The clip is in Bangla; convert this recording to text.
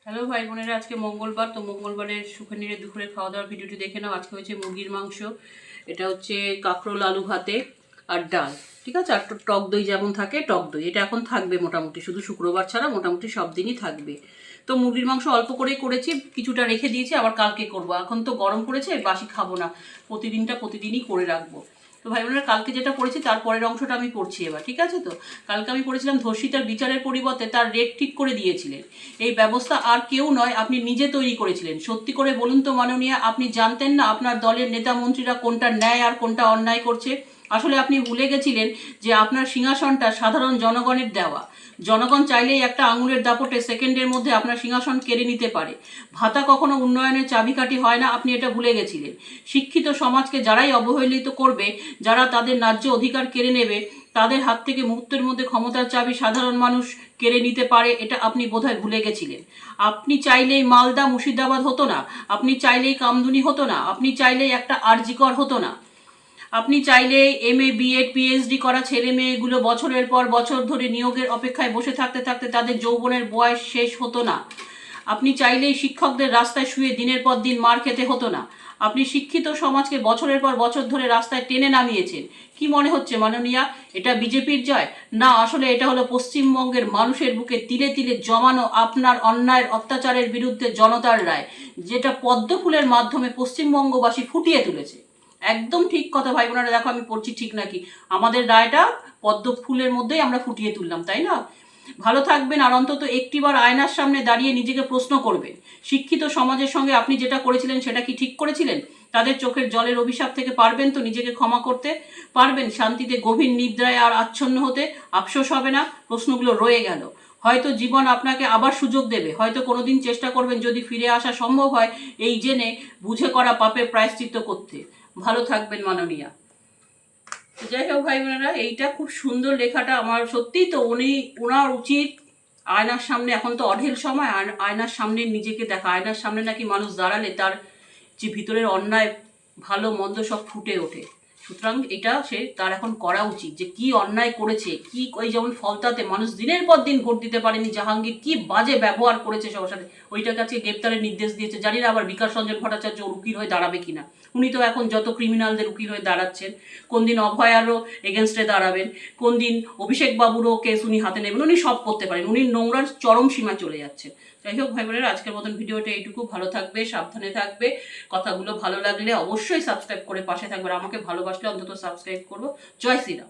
হ্যালো ভাই বোনেরা, আজকে মঙ্গলবার। তো মঙ্গলবারের সুখে নিরে দুপুরে খাওয়া দাওয়ার ভিডিওটি দেখে নাও। আজকে হচ্ছে মুরগির মাংস, এটা হচ্ছে কাঁকরোল আলু ভাতে আর ডাল, ঠিক আছে। আর টক দই যেমন থাকে, টক দই এটা এখন থাকবে মোটামুটি, শুধু শুক্রবার ছাড়া মোটামুটি সব দিনই থাকবে। তো মুরগির মাংস অল্প করেই করেছি, কিছুটা রেখে দিয়েছি, আবার কালকে করব। এখন তো গরম পড়েছে, বাসি খাবো না, প্রতিদিনই করে রাখবো। তো ভাই বোনেরা, কালকে যেটা পড়েছি তার পরের অংশটা আমি পড়ছি এবার, ঠিক আছে। তো কালকে আমি পড়েছিলাম ধর্ষিতার বিচারের পরিবর্তে তার রেট ঠিক করে দিয়েছিলেন। এই ব্যবস্থা আর কেউ নয়, আপনি নিজে তৈরি করেছিলেন। সত্যি করে বলুন তো মাননীয়া, আপনি জানতেন না আপনার দলের নেতা মন্ত্রীরা কোনটা ন্যায় আর কোনটা অন্যায় করছে? আসলে আপনি ভুলে গেছিলেন যে আপনার সিংহাসনটা সাধারণ জনগণের দেওয়া। জনগণ চাইলেই একটা আঙুলের দাপটে সেকেন্ডের মধ্যে আপনার সিংহাসন কেড়ে নিতে পারে। ভাতা কখনো উন্নয়নের চাবিকাঠি হয় না, আপনি এটা ভুলে গেছিলেন। শিক্ষিত সমাজকে যারাই অবহেলিত করবে, যারা তাদের ন্যায্য অধিকার কেড়ে নেবে, তাদের হাত থেকে মুহূর্তের মধ্যে ক্ষমতার চাবি সাধারণ মানুষ কেড়ে নিতে পারে, এটা আপনি বোধহয় ভুলে গেছিলেন। আপনি চাইলেই মালদা মুর্শিদাবাদ হতো না, আপনি চাইলেই কামদুনি হতো না, আপনি চাইলেই একটা আরজিকর হতো না, আপনি চাইলে MA BEd PhD করা ছেলে মেয়েগুলো বছরের পর বছর ধরে নিয়োগের অপেক্ষায় বসে থাকতে থাকতে তাদের যৌবনের বয়স শেষ হতো না। আপনি চাইলেই শিক্ষকদের রাস্তায় শুয়ে দিনের পর দিন মার খেতে হতো না। আপনি শিক্ষিত সমাজকে বছরের পর বছর ধরে রাস্তায় টেনে নামিয়েছেন। কি মনে হচ্ছে মাননীয়া, এটা বিজেপির জয়? না, আসলে এটা হলো পশ্চিমবঙ্গের মানুষের বুকে তিলে তিলে জমানো আপনার অন্যায়ের অত্যাচারের বিরুদ্ধে জনতার রায়, যেটা পদ্মফুলের মাধ্যমে পশ্চিমবঙ্গবাসী ফুটিয়ে তুলেছে। একদম ঠিক কথা ভাই বোনেরা, দেখো আমি পড়ছি ঠিক নাকি? আমাদের রায়টা পদ্ম ফুলের মধ্যেই আমরা ফুটিয়ে তুললাম, তাই না? ভালো থাকবেন, আর অন্তত একটিবার আয়নার সামনে দাঁড়িয়ে নিজেকে প্রশ্ন করবেন, শিক্ষিত সমাজের সঙ্গে আপনি যেটা করেছিলেন সেটা কি ঠিক করেছিলেন? তাদের চোখের জলের অভিশাপ থেকে পারবেন তো নিজেকে ক্ষমা করতে? পারবেন শান্তিতে গভীর নিদ্রায় আর আচ্ছন্ন হতে? আফসোস হবে না? প্রশ্নগুলো রয়ে গেল। হয়তো জীবন আপনাকে আবার সুযোগ দেবে, হয়তো কোনোদিন চেষ্টা করবেন, যদি ফিরে আসা সম্ভব হয়, এই জেনে বুঝে করা পাপের প্রায়শ্চিত্ত করতে। ভালো থাকবেন মাননীয়া। যাই হোক ভাই বোনেরা, এইটা খুব সুন্দর লেখাটা। আমার সত্যিই তো ওনার উচিত আয়নার সামনে, এখন তো অঢেল সময়, আয়নার সামনে নিজেকে দেখা। আয়নার সামনে নাকি মানুষ দাঁড়ালে তার যে ভিতরের অন্যায় ভালো মন্দ সব ফুটে ওঠে। সুতরাং এটা তার এখন করা উচিত, যে কি অন্যায় করেছে, কি ওই যেমন ফলতাতে মানুষ দিনের পর দিন ভোট দিতে পারেনি, জাহাঙ্গীর কি বাজে ব্যবহার করেছে সবার সাথে, ওইটার কাছে গ্রেপ্তারের নির্দেশ দিয়েছে। জানি না আবার বিকাশ রঞ্জন ভট্টাচার্য উকিল হয়ে দাঁড়াবে কিনা। উনি তো এখন যত ক্রিমিনালদের উকিল হয়ে দাঁড়াচ্ছেন। কোন দিন অভয়ারও এগেনস্টে দাঁড়াবেন, কোন দিন অভিষেক বাবুরও কেস উনি হাতে নেবেন। উনি সব করতে পারেন, উনি নোংরার চরম সীমা চলে যাচ্ছেন। যাই হোক ভাই বোনেরা, আজকের মতন ভিডিওটা এইটুকু। ভালো থাকবে, সাবধানে থাকবে। কথাগুলো ভালো লাগলে অবশ্যই সাবস্ক্রাইব করে পাশে থাকবে, আর আমাকে ভালোবাসলে অন্তত সাবস্ক্রাইব করবো। জয় শ্রীরাম।